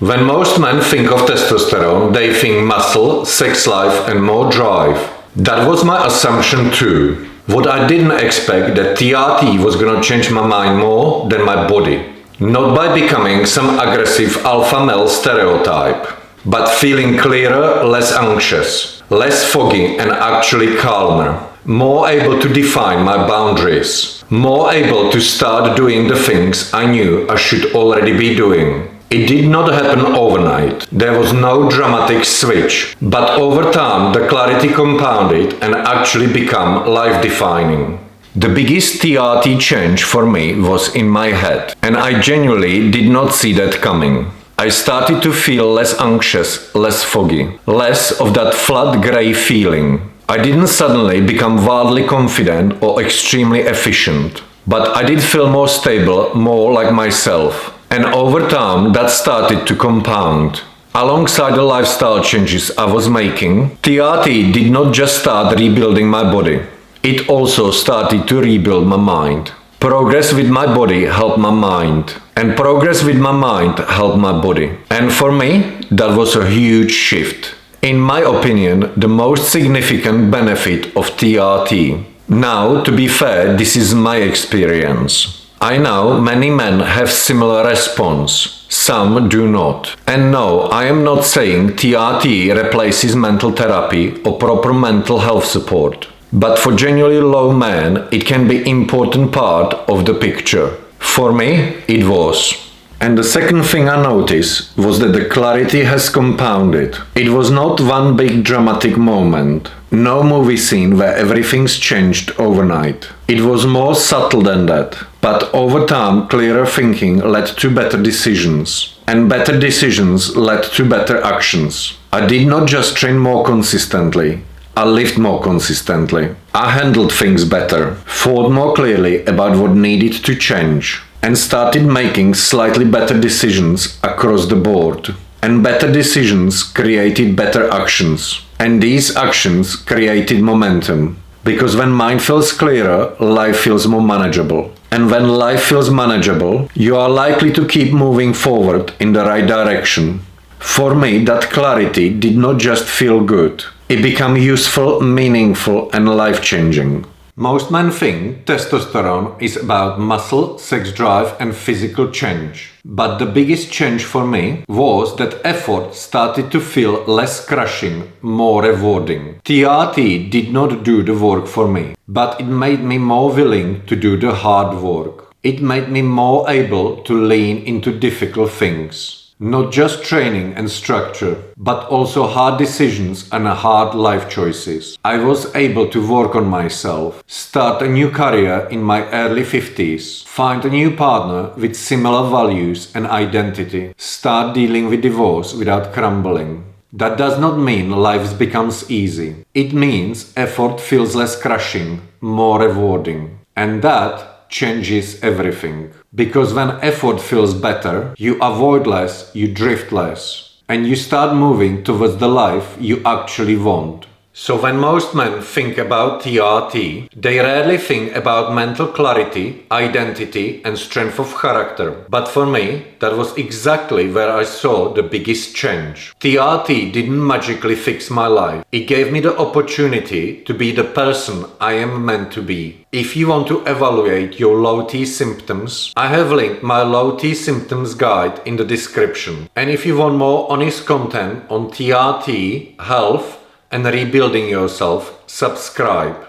When most men think of testosterone, they think muscle, sex life and more drive. That was my assumption too. What I didn't expect that TRT was gonna change my mind more than my body. Not by becoming some aggressive alpha male stereotype, but feeling clearer, less anxious, less foggy and actually calmer. More able to define my boundaries. More able to start doing the things I knew I should already be doing. It did not happen overnight. There was no dramatic switch. But over time the clarity compounded and actually became life-defining. The biggest TRT change for me was in my head, and I genuinely did not see that coming. I started to feel less anxious, less foggy, less of that flat grey feeling. I didn't suddenly become wildly confident or extremely efficient, but I did feel more stable, more like myself. And over time that started to compound. Alongside the lifestyle changes I was making, TRT did not just start rebuilding my body. It also started to rebuild my mind. Progress with my body helped my mind. And progress with my mind helped my body. And for me, that was a huge shift. In my opinion, the most significant benefit of TRT. Now, to be fair, this is my experience. I know many men have similar response. Some do not. And no, I am not saying TRT replaces mental therapy or proper mental health support. But for genuinely low men, it can be an important part of the picture. For me, it was. And the second thing I noticed was that the clarity has compounded. It was not one big dramatic moment. No movie scene where everything's changed overnight. It was more subtle than that. But over time, clearer thinking led to better decisions. And better decisions led to better actions. I did not just train more consistently. I lived more consistently. I handled things better, thought more clearly about what needed to change, and started making slightly better decisions across the board. And better decisions created better actions. And these actions created momentum. Because when mind feels clearer, life feels more manageable. And when life feels manageable, you are likely to keep moving forward in the right direction. For me, that clarity did not just feel good. It became useful, meaningful and life-changing. Most men think testosterone is about muscle, sex drive and physical change. But the biggest change for me was that effort started to feel less crushing, more rewarding. TRT did not do the work for me, but it made me more willing to do the hard work. It made me more able to lean into difficult things. Not just training and structure, but also hard decisions and hard life choices. I was able to work on myself, start a new career in my early 50s, find a new partner with similar values and identity, start dealing with divorce without crumbling. That does not mean life becomes easy. It means effort feels less crushing, more rewarding. And that changes everything. Because when effort feels better, you avoid less, you drift less, and you start moving towards the life you actually want. So when most men think about TRT, they rarely think about mental clarity, identity and strength of character. But for me, that was exactly where I saw the biggest change. TRT didn't magically fix my life. It gave me the opportunity to be the person I am meant to be. If you want to evaluate your low T symptoms, I have linked my low T symptoms guide in the description. And if you want more honest content on TRT, health, and rebuilding yourself, subscribe.